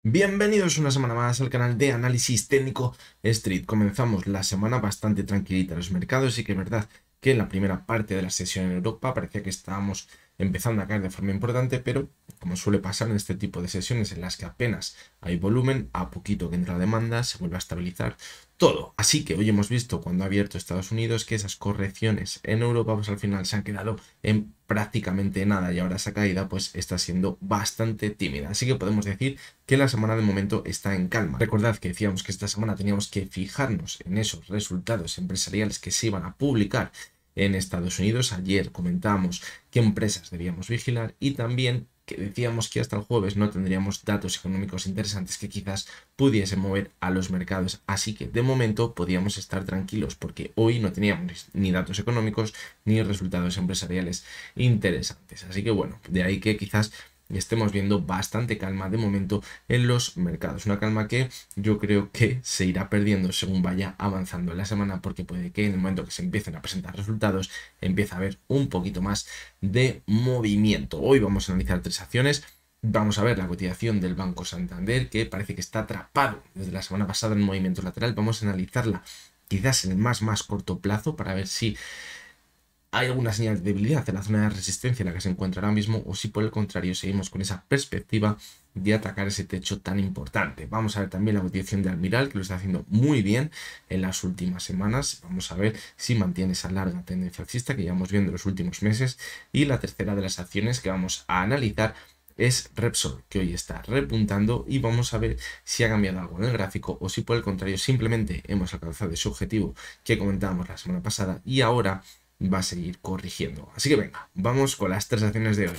Bienvenidos una semana más al canal de Análisis Técnico Street. Comenzamos la semana bastante tranquilita en los mercados y que es verdad que en la primera parte de la sesión en Europa parecía que estábamos empezando a caer de forma importante, pero como suele pasar en este tipo de sesiones en las que apenas hay volumen, a poquito que entra la demanda se vuelve a estabilizar todo. Así que hoy hemos visto cuando ha abierto Estados Unidos que esas correcciones en Europa pues al final se han quedado en prácticamente nada y ahora esa caída pues está siendo bastante tímida. Así que podemos decir que la semana de momento está en calma. Recordad que decíamos que esta semana teníamos que fijarnos en esos resultados empresariales que se iban a publicar en Estados Unidos. Ayer comentábamos qué empresas debíamos vigilar y también que decíamos que hasta el jueves no tendríamos datos económicos interesantes que quizás pudiesen mover a los mercados. Así que de momento podíamos estar tranquilos porque hoy no teníamos ni datos económicos ni resultados empresariales interesantes. Así que bueno, de ahí que quizás estemos viendo bastante calma de momento en los mercados. Una calma que yo creo que se irá perdiendo según vaya avanzando la semana, porque puede que en el momento que se empiecen a presentar resultados empiece a haber un poquito más de movimiento. Hoy vamos a analizar tres acciones. Vamos a ver la cotización del Banco Santander, que parece que está atrapado desde la semana pasada en movimiento lateral. Vamos a analizarla quizás en el más corto plazo para ver si hay alguna señal de debilidad en la zona de resistencia en la que se encuentra ahora mismo, o si por el contrario seguimos con esa perspectiva de atacar ese techo tan importante. Vamos a ver también la cotización de Almiral, que lo está haciendo muy bien en las últimas semanas. Vamos a ver si mantiene esa larga tendencia alcista que llevamos viendo en los últimos meses. Y la tercera de las acciones que vamos a analizar es Repsol, que hoy está repuntando, y vamos a ver si ha cambiado algo en el gráfico o si por el contrario simplemente hemos alcanzado ese objetivo que comentábamos la semana pasada y ahora va a seguir corrigiendo. Así que venga, vamos con las tres acciones de hoy.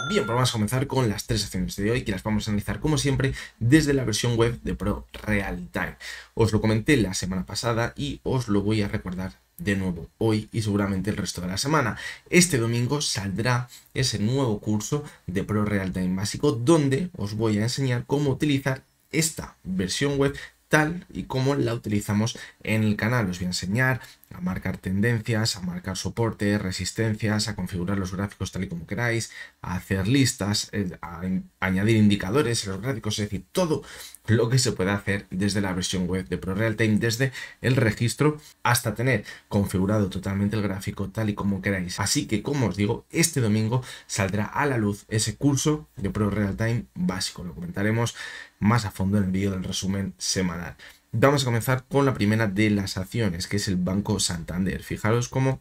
Bien, pues vamos a comenzar con las tres acciones de hoy, que las vamos a analizar como siempre desde la versión web de Pro Realtime. Os lo comenté la semana pasada y os lo voy a recordar de nuevo hoy y seguramente el resto de la semana. Este domingo saldrá ese nuevo curso de Pro Realtime básico, donde os voy a enseñar cómo utilizar esta versión web tal y como la utilizamos en el canal. Os voy a enseñar a marcar tendencias, a marcar soporte, resistencias, a configurar los gráficos tal y como queráis, a hacer listas, a añadir indicadores en los gráficos, es decir, todo lo que se puede hacer desde la versión web de Pro Realtime, desde el registro hasta tener configurado totalmente el gráfico tal y como queráis. Así que, como os digo, este domingo saldrá a la luz ese curso de Pro Realtime básico. Lo comentaremos más a fondo en el vídeo del resumen semanal. Vamos a comenzar con la primera de las acciones, que es el Banco Santander. Fijaros cómo,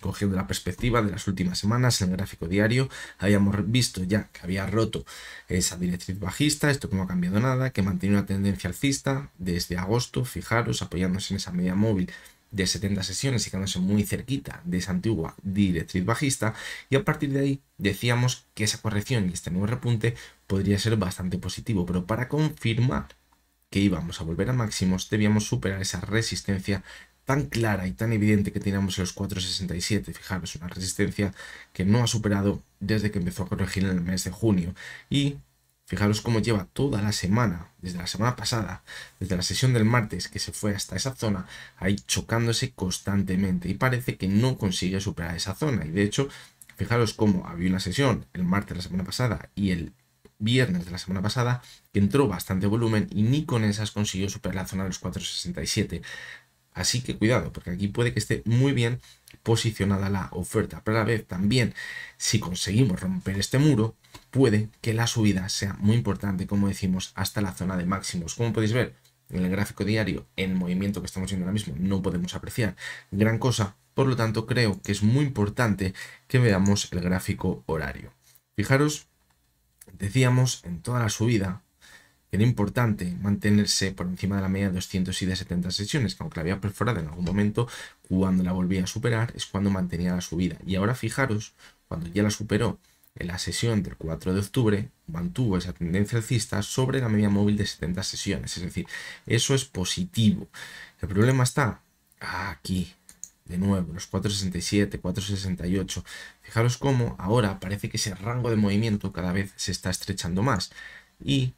cogiendo la perspectiva de las últimas semanas en el gráfico diario, habíamos visto ya que había roto esa directriz bajista, esto que no ha cambiado nada, que mantiene una tendencia alcista desde agosto. Fijaros, apoyándose en esa media móvil de 70 sesiones y quedándose muy cerquita de esa antigua directriz bajista, y a partir de ahí decíamos que esa corrección y este nuevo repunte podría ser bastante positivo, pero para confirmar que íbamos a volver a máximos debíamos superar esa resistencia tan clara y tan evidente que teníamos en los 4,67. Fijaros, una resistencia que no ha superado desde que empezó a corregir en el mes de junio. Y fijaros cómo lleva toda la semana, desde la semana pasada, desde la sesión del martes que se fue hasta esa zona, ahí chocándose constantemente, y parece que no consigue superar esa zona. Y de hecho, fijaros cómo había una sesión el martes de la semana pasada y el viernes de la semana pasada que entró bastante volumen y ni con esas consiguió superar la zona de los 4,67. Así que cuidado, porque aquí puede que esté muy bien posicionada la oferta, pero a la vez también, si conseguimos romper este muro, puede que la subida sea muy importante, como decimos, hasta la zona de máximos. Como podéis ver en el gráfico diario, en el movimiento que estamos viendo ahora mismo, no podemos apreciar gran cosa. Por lo tanto, creo que es muy importante que veamos el gráfico horario. Fijaros, decíamos en toda la subida que era importante mantenerse por encima de la media de 200 y de 70 sesiones, que aunque la había perforado en algún momento, cuando la volvía a superar es cuando mantenía la subida. Y ahora fijaros, cuando ya la superó en la sesión del 4 de octubre, mantuvo esa tendencia alcista sobre la media móvil de 70 sesiones. Es decir, eso es positivo. El problema está aquí, de nuevo, los 4,67, 4,68. Fijaros cómo ahora parece que ese rango de movimiento cada vez se está estrechando más. Y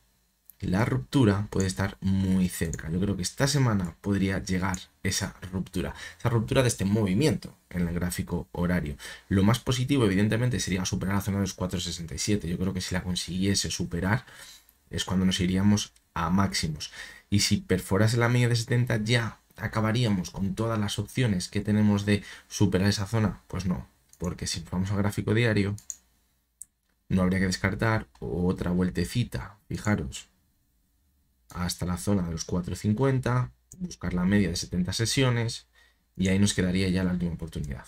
la ruptura puede estar muy cerca. Yo creo que esta semana podría llegar esa ruptura de este movimiento en el gráfico horario. Lo más positivo, evidentemente, sería superar la zona de los 4,67. Yo creo que si la consiguiese superar es cuando nos iríamos a máximos. Y si perforase la media de 70 ya acabaríamos con todas las opciones que tenemos de superar esa zona. Pues no, porque si vamos al gráfico diario, no habría que descartar otra vueltecita, fijaros, hasta la zona de los 4,50, buscar la media de 70 sesiones y ahí nos quedaría ya la última oportunidad.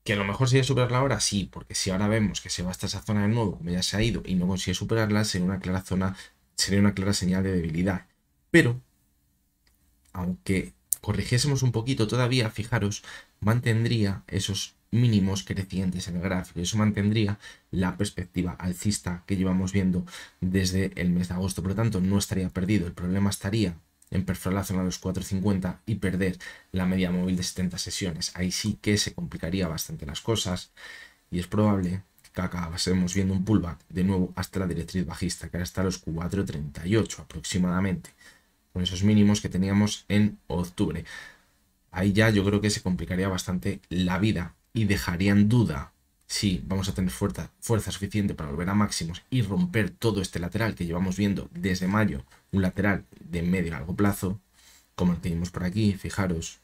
Que a lo mejor sería superarla ahora, sí, porque si ahora vemos que se va hasta esa zona de nuevo, como ya se ha ido, y no consigue superarla, sería una clara señal de debilidad. Pero, aunque corrigiésemos un poquito todavía, fijaros, mantendría esos mínimos crecientes en el gráfico. Eso mantendría la perspectiva alcista que llevamos viendo desde el mes de agosto. Por lo tanto, no estaría perdido. El problema estaría en perforar la zona de los 4,50 y perder la media móvil de 70 sesiones. Ahí sí que se complicaría bastante las cosas y es probable que acabásemos viendo un pullback de nuevo hasta la directriz bajista, que ahora está a los 4,38 aproximadamente, con esos mínimos que teníamos en octubre. Ahí ya yo creo que se complicaría bastante la vida y dejaría en duda si vamos a tener fuerza suficiente para volver a máximos y romper todo este lateral que llevamos viendo desde mayo, un lateral de medio y largo plazo, como el que vimos por aquí, fijaros.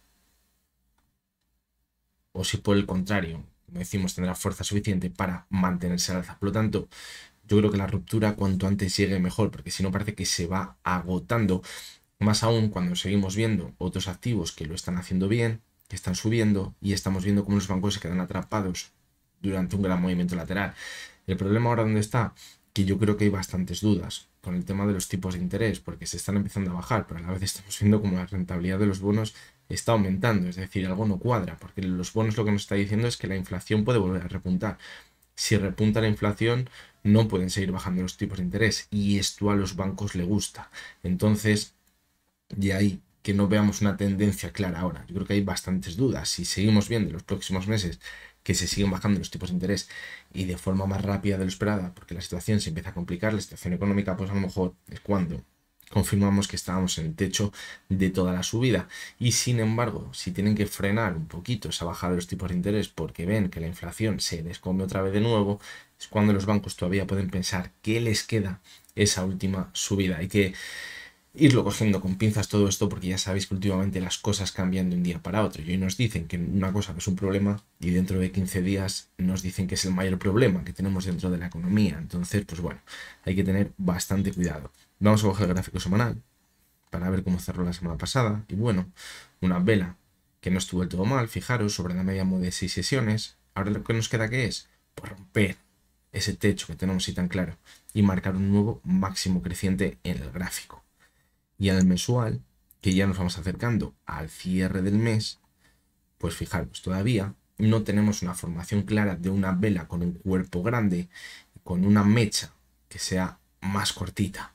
O si por el contrario, como decimos, tendrá fuerza suficiente para mantenerse al alza. Por lo tanto, yo creo que la ruptura cuanto antes llegue mejor, porque si no parece que se va agotando. Más aún cuando seguimos viendo otros activos que lo están haciendo bien, que están subiendo y estamos viendo cómo los bancos se quedan atrapados durante un gran movimiento lateral. El problema ahora dónde está, que yo creo que hay bastantes dudas con el tema de los tipos de interés, porque se están empezando a bajar, pero a la vez estamos viendo como la rentabilidad de los bonos está aumentando, es decir, algo no cuadra, porque los bonos lo que nos está diciendo es que la inflación puede volver a repuntar. Si repunta la inflación, no pueden seguir bajando los tipos de interés y esto a los bancos le gusta. Entonces, de ahí que no veamos una tendencia clara ahora. Yo creo que hay bastantes dudas. Si seguimos viendo en los próximos meses que se siguen bajando los tipos de interés y de forma más rápida de lo esperada, porque la situación se empieza a complicar, la situación económica, pues a lo mejor es cuando confirmamos que estábamos en el techo de toda la subida. Y sin embargo, si tienen que frenar un poquito esa bajada de los tipos de interés porque ven que la inflación se les come otra vez de nuevo, es cuando los bancos todavía pueden pensar que les queda esa última subida. Hay que irlo cogiendo con pinzas todo esto porque ya sabéis que últimamente las cosas cambian de un día para otro y hoy nos dicen que una cosa no es un problema y dentro de 15 días nos dicen que es el mayor problema que tenemos dentro de la economía. Entonces, pues bueno, hay que tener bastante cuidado. Vamos a coger el gráfico semanal para ver cómo cerró la semana pasada y bueno, una vela que no estuvo del todo mal, fijaros, sobre la media móvil de 6 sesiones. Ahora lo que nos queda que es pues romper ese techo que tenemos ahí tan claro y marcar un nuevo máximo creciente en el gráfico. Y en el mensual, que ya nos vamos acercando al cierre del mes, pues fijaros, todavía no tenemos una formación clara de una vela con un cuerpo grande, con una mecha que sea más cortita.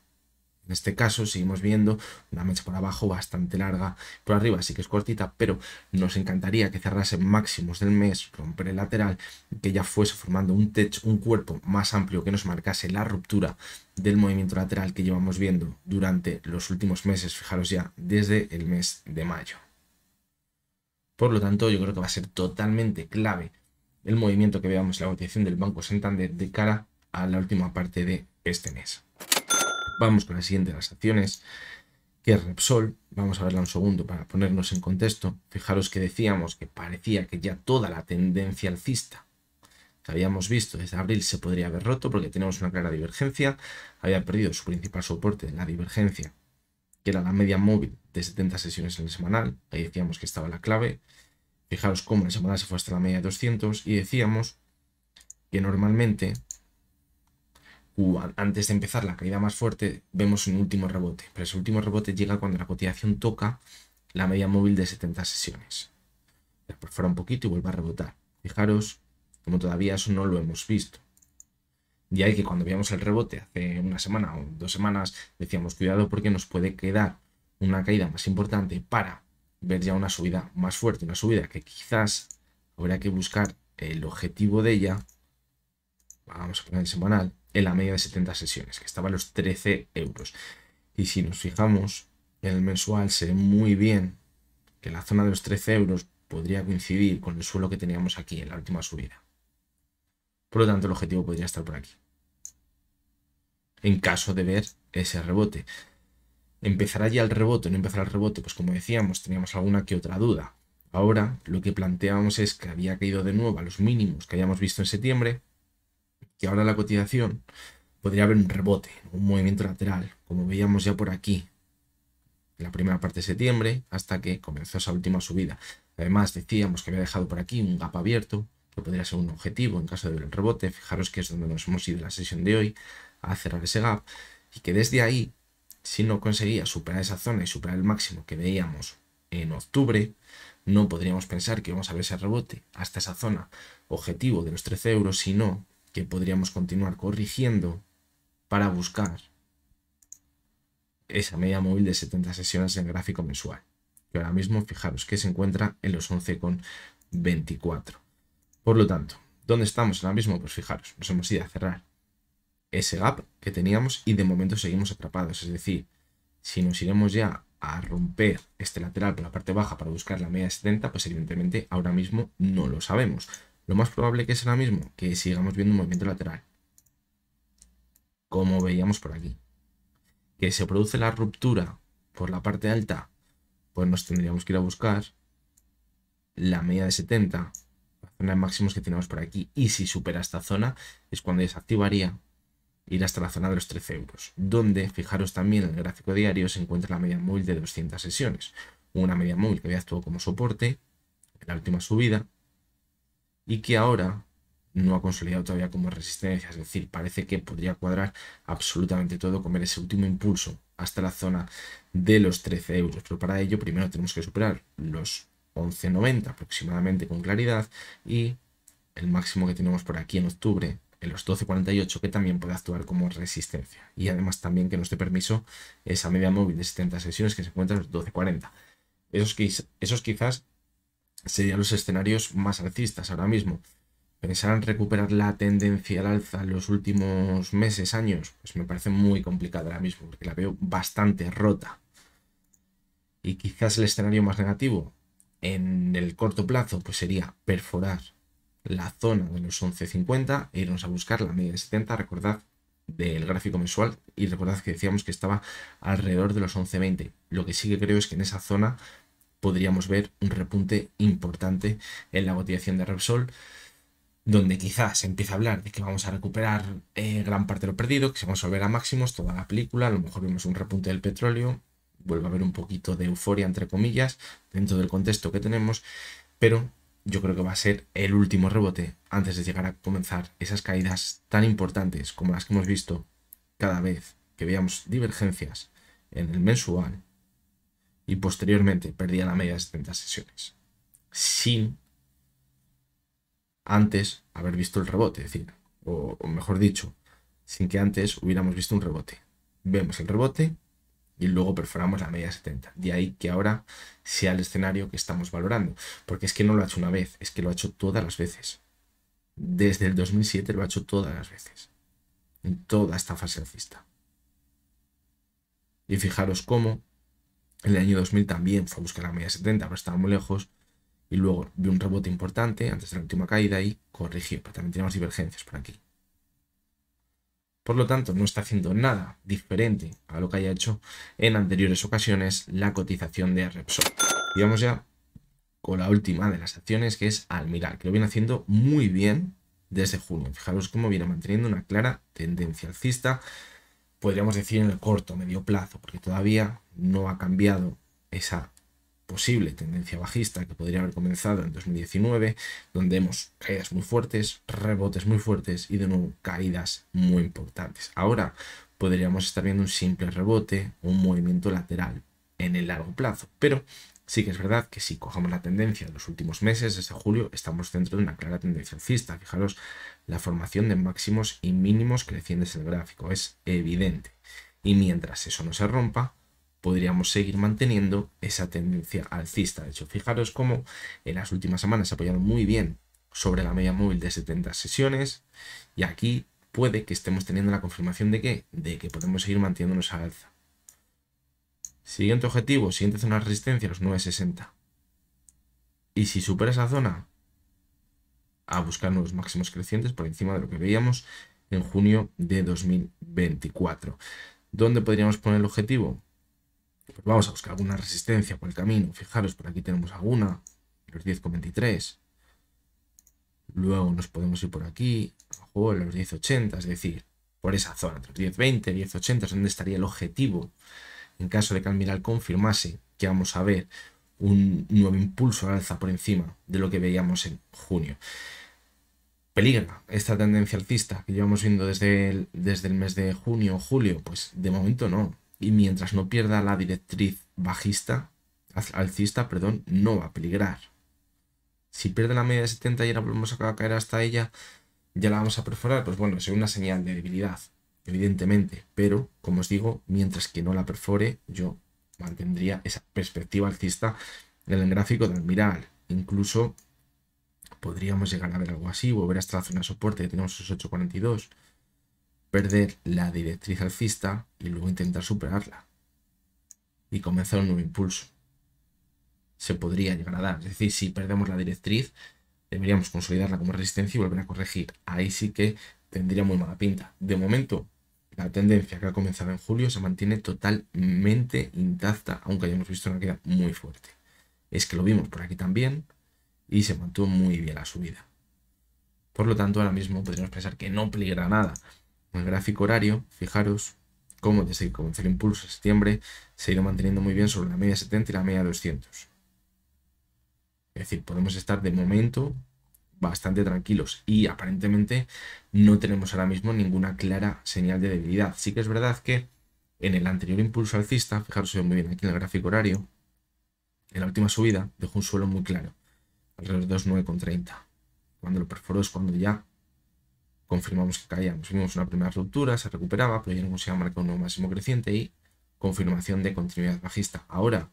En este caso seguimos viendo una mecha por abajo bastante larga, por arriba sí que es cortita, pero nos encantaría que cerrase máximos del mes, romper el lateral, que ya fuese formando un techo, un cuerpo más amplio que nos marcase la ruptura del movimiento lateral que llevamos viendo durante los últimos meses, fijaros ya, desde el mes de mayo. Por lo tanto, yo creo que va a ser totalmente clave el movimiento que veamos en la cotización del Banco Santander de cara a la última parte de este mes. Vamos con la siguiente de las acciones, que es Repsol. Vamos a verla un segundo para ponernos en contexto. Fijaros que decíamos que parecía que ya toda la tendencia alcista que habíamos visto desde abril se podría haber roto porque tenemos una clara divergencia. Había perdido su principal soporte en la divergencia, que era la media móvil de 70 sesiones en el semanal. Ahí decíamos que estaba la clave. Fijaros cómo en el semanal se fue hasta la media de 200 y decíamos que normalmente antes de empezar la caída más fuerte vemos un último rebote, pero ese último rebote llega cuando la cotización toca la media móvil de 70 sesiones. La perfora un poquito y vuelve a rebotar. Fijaros como todavía eso no lo hemos visto. Y hay que cuando veíamos el rebote hace una semana o 2 semanas decíamos cuidado porque nos puede quedar una caída más importante para ver ya una subida más fuerte, una subida que quizás habrá que buscar el objetivo de ella vamos a poner el semanal, en la media de 70 sesiones, que estaba a los 13 euros. Y si nos fijamos en el mensual, se ve muy bien que la zona de los 13 euros podría coincidir con el suelo que teníamos aquí en la última subida. Por lo tanto, el objetivo podría estar por aquí, en caso de ver ese rebote. ¿Empezará ya el rebote o no empezará el rebote? Pues como decíamos, teníamos alguna que otra duda. Ahora lo que planteábamos es que había caído de nuevo a los mínimos que habíamos visto en septiembre, que ahora la cotización podría haber un rebote, un movimiento lateral, como veíamos ya por aquí, en la primera parte de septiembre, hasta que comenzó esa última subida. Además decíamos que había dejado por aquí un gap abierto, que podría ser un objetivo en caso de ver el rebote. Fijaros que es donde nos hemos ido en la sesión de hoy, a cerrar ese gap, y que desde ahí, si no conseguía superar esa zona y superar el máximo que veíamos en octubre, no podríamos pensar que íbamos a ver ese rebote hasta esa zona objetivo de los 13 euros, sino que podríamos continuar corrigiendo para buscar esa media móvil de 70 sesiones en gráfico mensual, que ahora mismo fijaros que se encuentra en los 11,24. Por lo tanto, ¿dónde estamos ahora mismo? Pues fijaros, nos hemos ido a cerrar ese gap que teníamos y de momento seguimos atrapados. Es decir, si nos iremos ya a romper este lateral por la parte baja para buscar la media de 70, pues evidentemente ahora mismo no lo sabemos. Lo más probable que es ahora mismo que sigamos viendo un movimiento lateral, como veíamos por aquí. Que se produce la ruptura por la parte alta, pues nos tendríamos que ir a buscar la media de 70, la zona de máximos que tenemos por aquí. Y si supera esta zona, es cuando desactivaría ir hasta la zona de los 13 euros, donde, fijaros también en el gráfico diario, se encuentra la media móvil de 200 sesiones. Una media móvil que había actuado como soporte en la última subida y que ahora no ha consolidado todavía como resistencia. Es decir, parece que podría cuadrar absolutamente todo con ver ese último impulso hasta la zona de los 13 euros. Pero para ello primero tenemos que superar los 11,90 aproximadamente con claridad y el máximo que tenemos por aquí en octubre en los 12,48, que también puede actuar como resistencia. Y además también que nos dé permiso esa media móvil de 70 sesiones que se encuentra en los 12,40. Esos quizás serían los escenarios más alcistas ahora mismo. Pensar en recuperar la tendencia al alza en los últimos meses, años, pues me parece muy complicado ahora mismo, porque la veo bastante rota. Y quizás el escenario más negativo en el corto plazo pues sería perforar la zona de los 11,50 e irnos a buscar la media de 70, recordad, del gráfico mensual, y recordad que decíamos que estaba alrededor de los 11,20. Lo que sí que creo es que en esa zona podríamos ver un repunte importante en la cotización de Repsol, donde quizás se empieza a hablar de que vamos a recuperar gran parte de lo perdido, que se vamos a volver a máximos toda la película, a lo mejor vemos un repunte del petróleo, vuelve a haber un poquito de euforia, entre comillas, dentro del contexto que tenemos, pero yo creo que va a ser el último rebote antes de llegar a comenzar esas caídas tan importantes como las que hemos visto cada vez que veamos divergencias en el mensual y posteriormente perdía la media de 70 sesiones, sin antes haber visto el rebote, es decir, o mejor dicho, sin que antes hubiéramos visto un rebote. Vemos el rebote y luego perforamos la media 70. De ahí que ahora sea el escenario que estamos valorando, porque es que no lo ha hecho una vez, es que lo ha hecho todas las veces. Desde el 2007 lo ha hecho todas las veces, en toda esta fase alcista. Y fijaros cómo en el año 2000 también fue a buscar la media 70, pero estaba muy lejos. Y luego vio un rebote importante antes de la última caída y corrigió, pero también tenemos divergencias por aquí. Por lo tanto, no está haciendo nada diferente a lo que haya hecho en anteriores ocasiones la cotización de Repsol. Y vamos ya con la última de las acciones, que es Almirall, que lo viene haciendo muy bien desde junio. Fijaros cómo viene manteniendo una clara tendencia alcista, podríamos decir en el corto, medio plazo, porque todavía no ha cambiado esa posible tendencia bajista que podría haber comenzado en 2019, donde hemos caídas muy fuertes, rebotes muy fuertes y de nuevo caídas muy importantes. Ahora podríamos estar viendo un simple rebote o un movimiento lateral en el largo plazo, pero sí que es verdad que si cogemos la tendencia de los últimos meses, desde julio, estamos dentro de una clara tendencia alcista. Fijaros, la formación de máximos y mínimos crecientes en el gráfico es evidente. Y mientras eso no se rompa, podríamos seguir manteniendo esa tendencia alcista. De hecho, fijaros cómo en las últimas semanas se ha apoyado muy bien sobre la media móvil de 70 sesiones y aquí puede que estemos teniendo la confirmación de ¿qué? De que podemos seguir manteniéndonos al alza. Siguiente objetivo, siguiente zona de resistencia, los 9,60. Y si supera esa zona, a buscar nuevos máximos crecientes por encima de lo que veíamos en junio de 2024. ¿Dónde podríamos poner el objetivo? Pues vamos a buscar alguna resistencia por el camino. Fijaros, por aquí tenemos alguna, los 10,23. Luego nos podemos ir por aquí, abajo, los 10,80, es decir, por esa zona, los 10,20, 10,80 es donde estaría el objetivo. En caso de que Almiral confirmase que vamos a ver un nuevo impulso al alza por encima de lo que veíamos en junio. ¿Peligra esta tendencia alcista que llevamos viendo desde el mes de junio o julio? Pues de momento no. Y mientras no pierda la directriz alcista, no va a peligrar. Si pierde la media de 70 y ahora volvemos a caer hasta ella, ya la vamos a perforar. Pues bueno, es una señal de debilidad, evidentemente. Pero, como os digo, mientras que no la perfore, yo mantendría esa perspectiva alcista en el gráfico de Almiral. Incluso podríamos llegar a ver algo así, volver hasta la zona de soporte que tenemos esos 8,42, perder la directriz alcista y luego intentar superarla y comenzar un nuevo impulso. Se podría llegar a dar, es decir, si perdemos la directriz, deberíamos consolidarla como resistencia y volver a corregir. Ahí sí que tendría muy mala pinta. De momento, la tendencia que ha comenzado en julio se mantiene totalmente intacta, aunque hayamos visto una caída muy fuerte. Es que lo vimos por aquí también y se mantuvo muy bien la subida. Por lo tanto, ahora mismo podríamos pensar que no peligra nada. En el gráfico horario, fijaros cómo desde que comenzó el impulso en septiembre se ha ido manteniendo muy bien sobre la media 70 y la media 200. Es decir, podemos estar de momento bastante tranquilos y aparentemente no tenemos ahora mismo ninguna clara señal de debilidad. Sí que es verdad que en el anterior impulso alcista, fijaros, se ve muy bien aquí en el gráfico horario, en la última subida dejó un suelo muy claro, alrededor de 2,9,30. Cuando lo perforó es cuando ya confirmamos que caíamos. Vimos una primera ruptura, se recuperaba, pero ya no conseguía marcar un nuevo máximo creciente y confirmación de continuidad bajista. Ahora,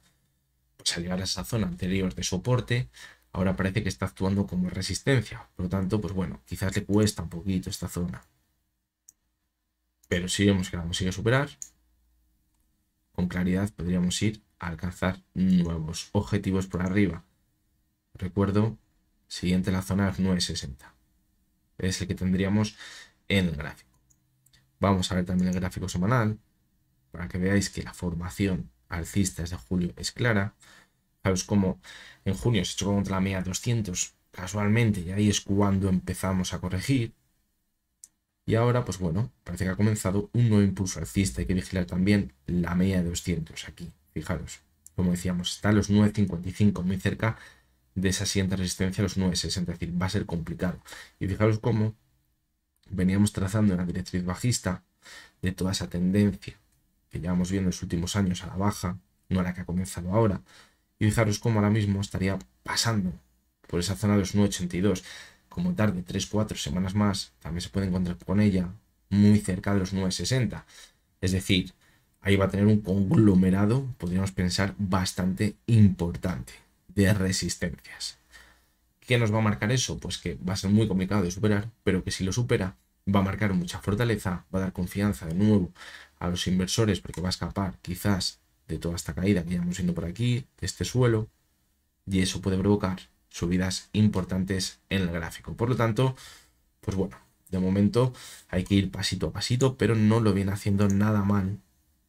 pues al llegar a esa zona anterior de soporte, ahora parece que está actuando como resistencia. Por lo tanto, pues bueno, quizás le cuesta un poquito esta zona. Pero si vemos que la consigue superar, con claridad podríamos ir a alcanzar nuevos objetivos por arriba. Recuerdo, siguiente la zona 9,60. Es el que tendríamos en el gráfico. Vamos a ver también el gráfico semanal para que veáis que la formación alcista desde julio es clara. Fijaos como en junio se chocó contra la media 200 casualmente y ahí es cuando empezamos a corregir. Y ahora, pues bueno, parece que ha comenzado un nuevo impulso alcista. Hay que vigilar también la media de 200 aquí. Fijaros, como decíamos, está a los 9,55 muy cerca de esa siguiente resistencia a los 9,60, es decir, va a ser complicado. Y fijaros cómo veníamos trazando una directriz bajista de toda esa tendencia que llevamos viendo en los últimos años a la baja, no la que ha comenzado ahora. Y fijaros cómo ahora mismo estaría pasando por esa zona de los 9,82. Como tarde 3-4 semanas más, también se puede encontrar con ella muy cerca de los 9,60. Es decir, ahí va a tener un conglomerado, podríamos pensar, bastante importante de resistencias. ¿Qué nos va a marcar eso? Pues que va a ser muy complicado de superar, pero que si lo supera va a marcar mucha fortaleza, va a dar confianza de nuevo a los inversores porque va a escapar quizás de toda esta caída que llevamos viendo por aquí, de este suelo, y eso puede provocar subidas importantes en el gráfico. Por lo tanto, pues bueno, de momento hay que ir pasito a pasito, pero no lo viene haciendo nada mal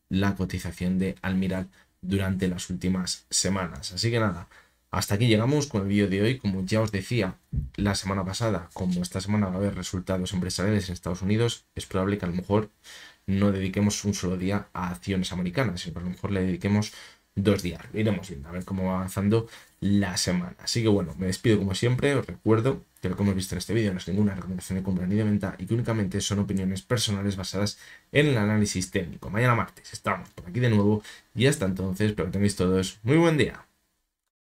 la cotización de Almiral durante las últimas semanas. Así que nada, hasta aquí llegamos con el vídeo de hoy. Como ya os decía la semana pasada, como esta semana va a haber resultados empresariales en Estados Unidos, es probable que a lo mejor no dediquemos un solo día a acciones americanas, sino que a lo mejor le dediquemos 2 días. Lo iremos viendo, a ver cómo va avanzando la semana. Así que bueno, me despido como siempre. Os recuerdo que lo que hemos visto en este vídeo no es ninguna recomendación de compra ni de venta y que únicamente son opiniones personales basadas en el análisis técnico. Mañana martes estamos por aquí de nuevo y hasta entonces espero que tengáis todos muy buen día.